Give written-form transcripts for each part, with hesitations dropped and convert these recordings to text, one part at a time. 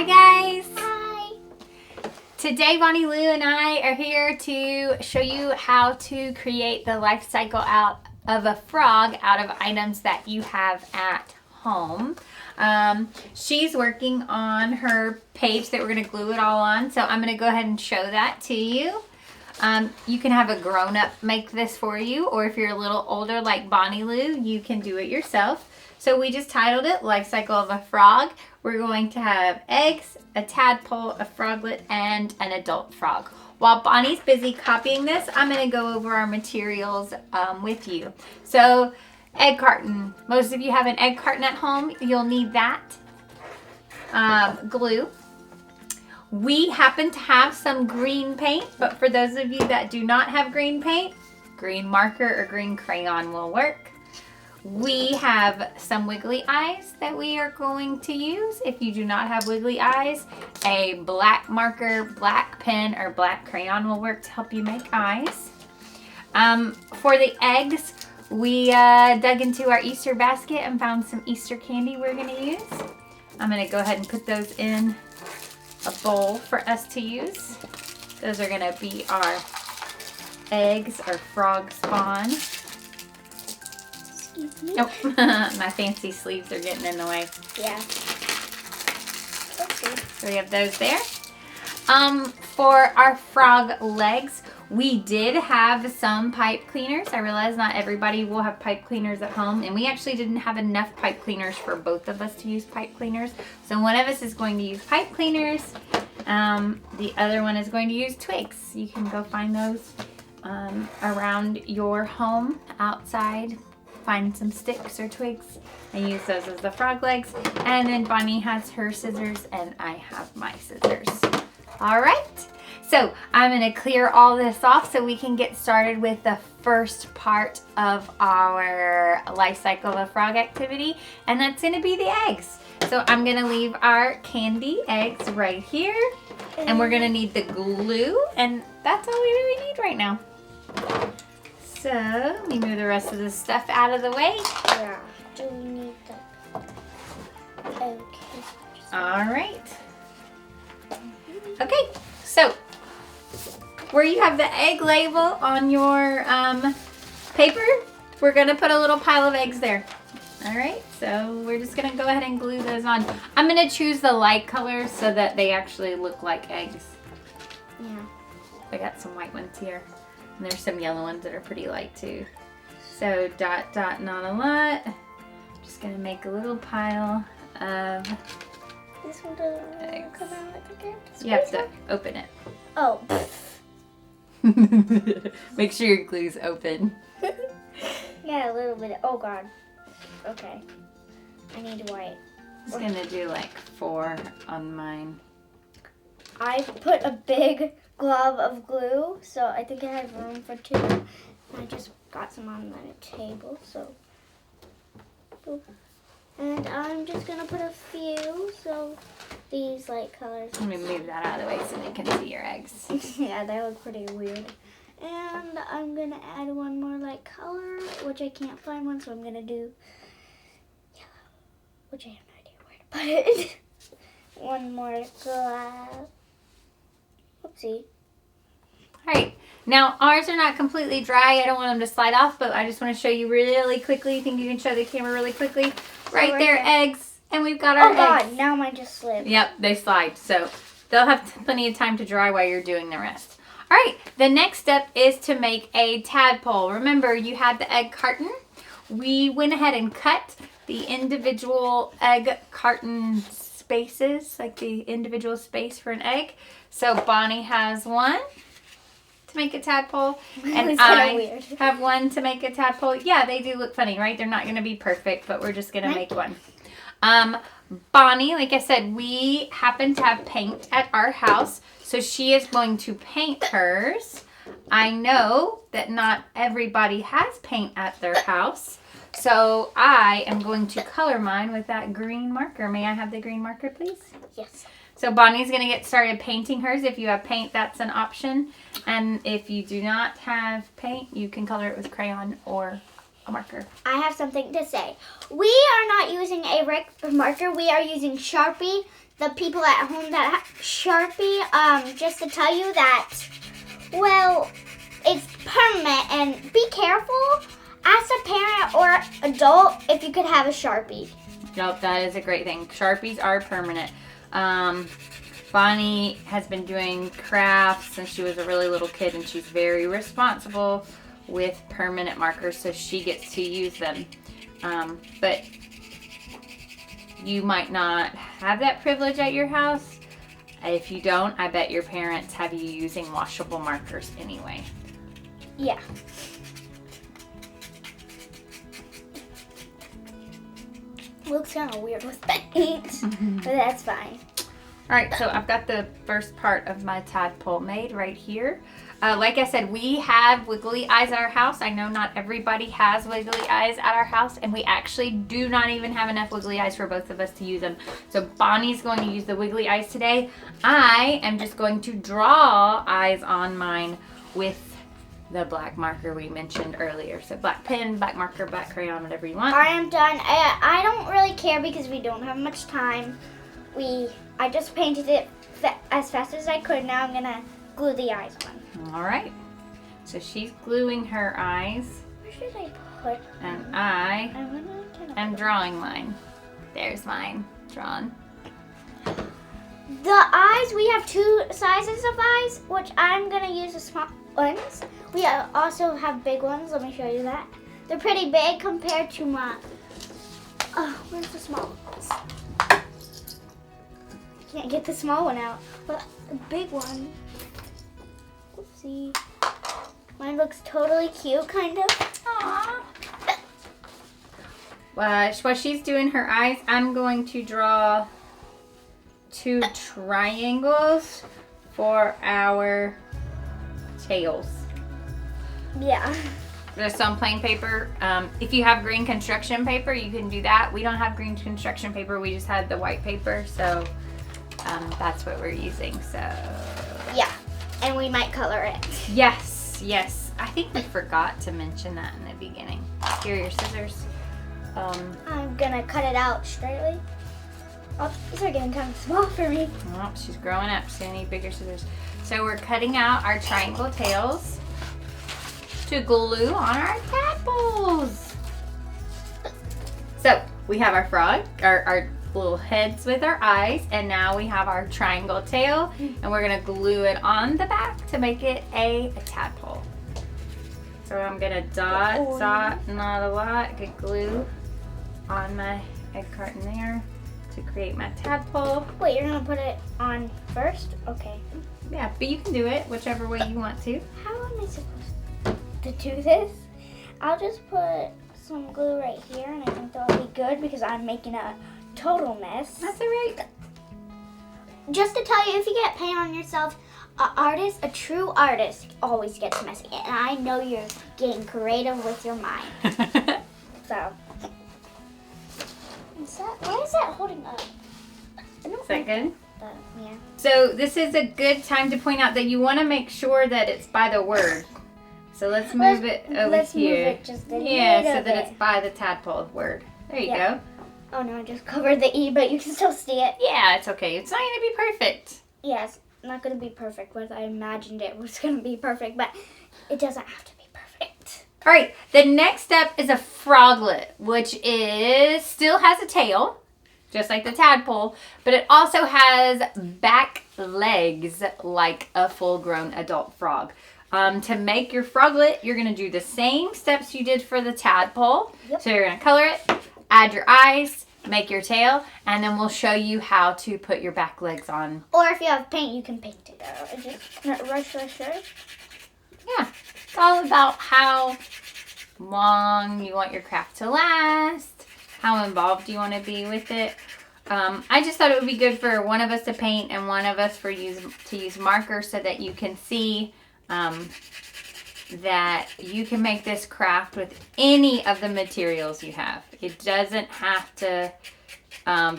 Hi guys! Hi! Today Bonnie Lou and I are here to show you how to create the life cycle out of a frog out of items that you have at home. She's working on her page that we're going to glue it all on, so I'm going to go ahead and show that to you. You can have a grown-up make this for you, or if you're a little older like Bonnie Lou, you can do it yourself. So we just titled it Life Cycle of a Frog. We're going to have eggs, a tadpole, a froglet, and an adult frog. While Bonnie's busy copying this, I'm going to go over our materials with you. So, egg carton. Most of you have an egg carton at home. You'll need that. Glue. We happen to have some green paint, but for those of you that do not have green paint, green marker or green crayon will work. We have some wiggly eyes that we are going to use. If you do not have wiggly eyes, a black marker, black pen, or black crayon will work to help you make eyes. For the eggs, we dug into our Easter basket and found some Easter candy we're going to use. I'm going to go ahead and put those in a bowl for us to use. Those are going to be our eggs or frog spawn. Nope, my fancy sleeves are getting in the way. Yeah. Okay. So we have those there. For our frog legs, we did have some pipe cleaners. I realize not everybody will have pipe cleaners at home, and we actually didn't have enough pipe cleaners for both of us to use pipe cleaners. So one of us is going to use pipe cleaners. The other one is going to use twigs. You can go find those around your home, outside. Find some sticks or twigs and use those as the frog legs. And then Bonnie has her scissors and I have my scissors. All right, so I'm going to clear all this off so we can get started with the first part of our life cycle of a frog activity, and that's going to be the eggs. So I'm going to leave our candy eggs right here, and we're going to need the glue, and that's all we really need right now. So, let me move the rest of this stuff out of the way. Yeah. Do we need the... Okay. All right. Okay, so where you have the egg label on your paper, we're going to put a little pile of eggs there. All right, so we're just going to go ahead and glue those on. I'm going to choose the light colors so that they actually look like eggs. Yeah. I got some white ones here. And there's some yellow ones that are pretty light too. So dot, dot, not a lot. Just gonna make a little pile of This one doesn't really eggs. come out like a good. You have to open it. Oh. Make sure your glue's open. Yeah, a little bit. Oh God. Okay. I need white. I'm just gonna do like 4 on mine. I put a big glob of glue, so I think I have room for 2. I just got some on the table, so. Boop. And I'm just gonna put a few, so these light colors. Let me move that out of the way so they can see your eggs. Yeah, they look pretty weird. And I'm gonna add one more light color, which I can't find one, so I'm gonna do yellow, which I have no idea where to put it. One more glass. Oopsie. All right, now ours are not completely dry. I don't want them to slide off, but I just want to show you really quickly. You think you can show the camera really quickly? Right there, eggs, and we've got our eggs. Oh God, now mine just slipped. Yep, they slide, so they'll have plenty of time to dry while you're doing the rest. All right, the next step is to make a tadpole. Remember, you had the egg carton. We went ahead and cut the individual egg carton spaces, like the individual space for an egg. So Bonnie has one to make a tadpole, and I have one to make a tadpole. Yeah, they do look funny, right? They're not going to be perfect, but we're just going to make one. Bonnie, like I said, we happen to have paint at our house, so she is going to paint hers. I know that not everybody has paint at their house, so I am going to color mine with that green marker. May I have the green marker, please? Yes. So Bonnie's going to get started painting hers. If you have paint, that's an option. And if you do not have paint, you can color it with crayon or a marker. I have something to say. We are not using a marker. We are using Sharpie the people at home that have Sharpie, just to tell you that, well, it's permanent, and be careful. Ask a parent or adult if you could have a Sharpie. Nope, that is a great thing. Sharpies are permanent. Bonnie has been doing crafts since she was a really little kid, and she's very responsible with permanent markers, so she gets to use them. But you might not have that privilege at your house. If you don't, I bet your parents have you using washable markers anyway. Yeah. Looks kind of weird with paint, but that's fine. All right, so I've got the first part of my tadpole made right here. Like I said, we have wiggly eyes at our house. I know not everybody has wiggly eyes at our house, and we actually do not even have enough wiggly eyes for both of us to use them. So Bonnie's going to use the wiggly eyes today. I am just going to draw eyes on mine with the black marker we mentioned earlier. So black pen, black marker, black crayon, whatever you want. I am done. I don't really care because we don't have much time. I just painted it as fast as I could. Now I'm gonna glue the eyes on. All right. So she's gluing her eyes. Where should I put? And I am drawing mine. There's mine drawn. The eyes, we have two sizes of eyes, which I'm gonna use the small ones. We also have big ones. Let me show you that. They're pretty big compared to my. Oh, where's the small ones? Can't get the small one out, but the big one. Oopsie. Mine looks totally cute, kind of. Aww. While she's doing her eyes, I'm going to draw 2 triangles for our tails. Yeah. There's some plain paper. If you have green construction paper, you can do that. We don't have green construction paper. We just had the white paper, so that's what we're using. So yeah, and we might color it. Yes. I think we forgot to mention that in the beginning. Here are your scissors. I'm gonna cut it out straightly. Oh, these are getting kind of small for me. Oh, she's growing up. She's gonna need bigger scissors. So we're cutting out our triangle tails to glue on our tadpoles. So we have our frog, our little heads with our eyes, and now we have our triangle tail, and we're gonna glue it on the back to make it a tadpole. So I'm gonna dot, not a lot, good glue on my egg carton there to create my tadpole. Wait, you're gonna put it on first? Okay. Yeah, but you can do it whichever way you want to. How am I supposed to do this? I'll just put some glue right here, and I think that'll be good because I'm making a total mess. That's all right. Just to tell you, if you get paint on yourself, a true artist always gets messy. And I know you're getting creative with your mind. So, why is that holding up? Is that good? Yeah. So this is a good time to point out that you want to make sure that it's by the word. So let's move it over let's here. Move it just a yeah, little so that bit. it's by the tadpole word. There you Yeah. go. Oh no, I just covered the E, but you can still see it. Yeah, it's okay. It's not going to be perfect. Yes, not going to be perfect, but I imagined it was going to be perfect, but it doesn't have to be perfect. All right, the next step is a froglet, which still has a tail, just like the tadpole, but it also has back legs like a full-grown adult frog. To make your froglet, you're going to do the same steps you did for the tadpole. Yep. So you're going to color it, add your eyes, make your tail, and then we'll show you how to put your back legs on. Or if you have paint, you can paint it. Rush. Yeah, it's all about how long you want your craft to last, how involved you want to be with it. I just thought it would be good for one of us to paint and one of us to use markers so that you can see that you can make this craft with any of the materials you have. It doesn't have to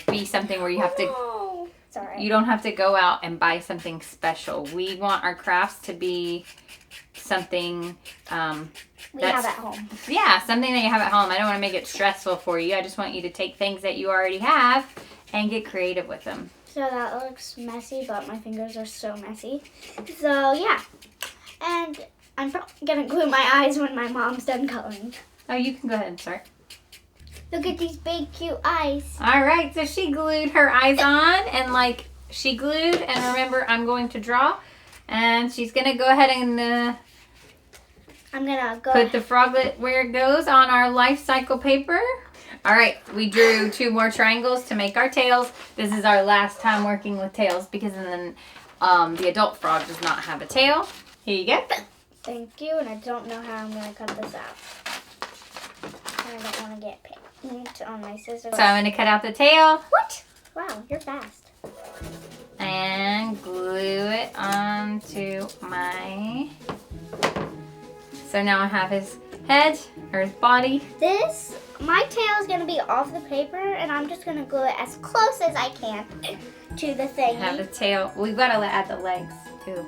be something where you have to... Oh, sorry. You don't have to go out and buy something special. We want our crafts to be something we have at home. Yeah, something that you have at home. I don't want to make it stressful for you. I just want you to take things that you already have and get creative with them. So that looks messy, but my fingers are so messy. So yeah. And I'm probably gonna glue my eyes when my mom's done coloring. Oh, you can go ahead and start. Look at these big cute eyes. All right, so she glued her eyes on, and like she glued, and remember, I'm going to draw, and she's gonna go ahead and I'm gonna go put the froglet where it goes on our life cycle paper. All right, we drew 2 more triangles to make our tails. This is our last time working with tails because then the adult frog does not have a tail. Here you go. Thank you, and I don't know how I'm gonna cut this out. I don't want to get paint on my scissors. So I'm gonna cut out the tail. What? Wow, you're fast. And glue it onto my... So now I have his head, or his body. My tail is gonna be off the paper, and I'm just gonna glue it as close as I can to the thingy. Have the tail. We've got to add the legs too.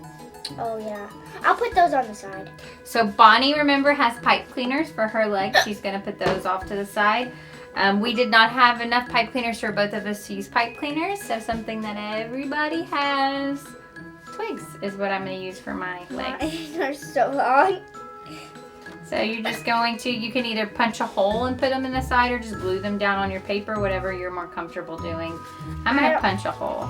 Oh yeah, I'll put those on the side. So Bonnie, remember, has pipe cleaners for her legs. She's gonna put those off to the side. We did not have enough pipe cleaners for both of us to use pipe cleaners, so something that everybody has. Twigs is what I'm gonna use for my legs. They're so long. So you're just going to, you can either punch a hole and put them in the side or just glue them down on your paper, whatever you're more comfortable doing. I'm going to punch a hole.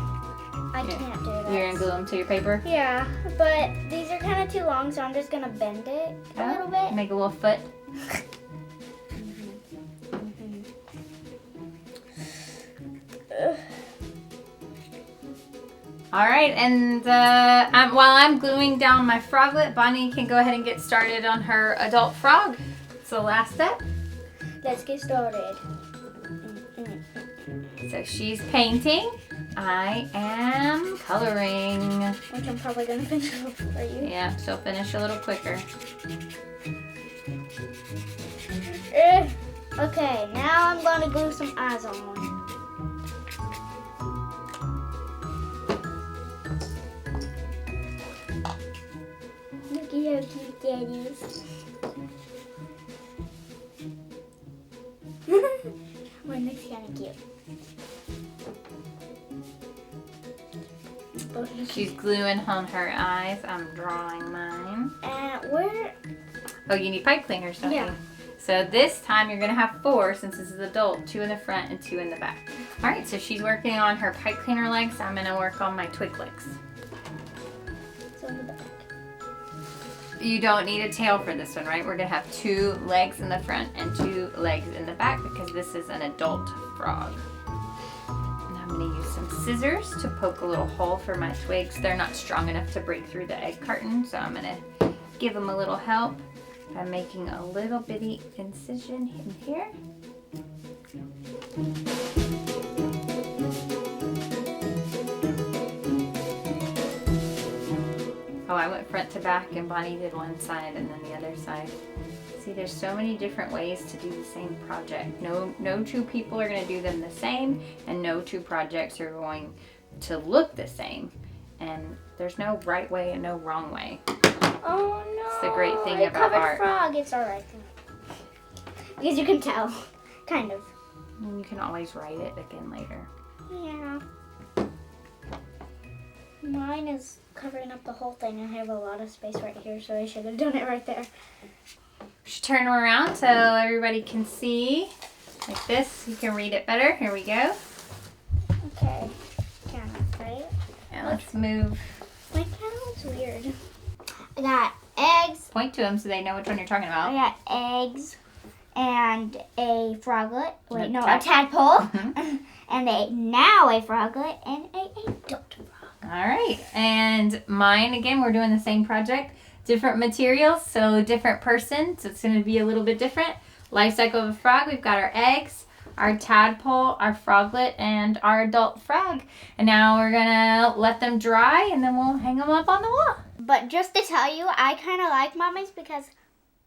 I can't do that. You're going to glue them to your paper? Yeah, but these are kind of too long, so I'm just going to bend it a little bit. Make a little foot. All right, and while I'm gluing down my froglet, Bonnie can go ahead and get started on her adult frog. It's the last step. Let's get started. So she's painting. I am coloring. Which I'm probably going to finish off for you. Yeah, she'll finish a little quicker. Okay, now I'm going to glue some eyes on. Look at how cute that is. One looks kind of cute. She's gluing on her eyes. I'm drawing mine. And where? Oh, you need pipe cleaners, don't Yeah. you? So this time you're gonna have 4 since this is adult, 2 in the front and 2 in the back. All right, so she's working on her pipe cleaner legs. I'm gonna work on my twig legs. So in the back. You don't need a tail for this one, right? We're gonna have 2 legs in the front and 2 legs in the back because this is an adult frog. And I'm gonna use some scissors to poke a little hole for my twigs. They're not strong enough to break through the egg carton, so I'm gonna give them a little help by making a little bitty incision in here. Oh, I went front to back and Bonnie did one side and then the other side. See, there's so many different ways to do the same project. No 2 people are gonna do them the same, and no 2 projects are going to look the same. And there's no right way and no wrong way. Oh no! It's the great thing it about covered art. Frog. It's alright. Because you can tell, kind of. And you can always write it again later. Yeah. Mine is covering up the whole thing. I have a lot of space right here, so I should have done it right there. Should turn them around so everybody can see. Like this, you can read it better. Here we go. Okay. Kind of, right? And let's move. My cat looks weird. I got eggs. Point to them so they know which one you're talking about. I got eggs and a froglet. Wait, no, A a tadpole. Mhm. And a froglet and a adult frog. All right, and mine again, we're doing the same project, different materials, so different person, so it's going to be a little bit different. Life cycle of a frog, we've got our eggs, our tadpole, our froglet, and our adult frog. And now we're going to let them dry, and then we'll hang them up on the wall. But just to tell you, I kind of like Mommy's because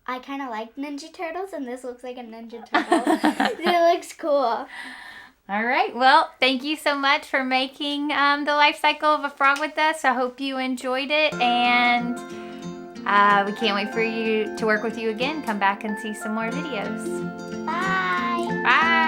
I kind of like Ninja Turtles, and this looks like a Ninja Turtle. It looks cool. All right, well, thank you so much for making the life cycle of a frog with us. I hope you enjoyed it, and we can't wait for you to work with you again. Come back and see some more videos. Bye. Bye.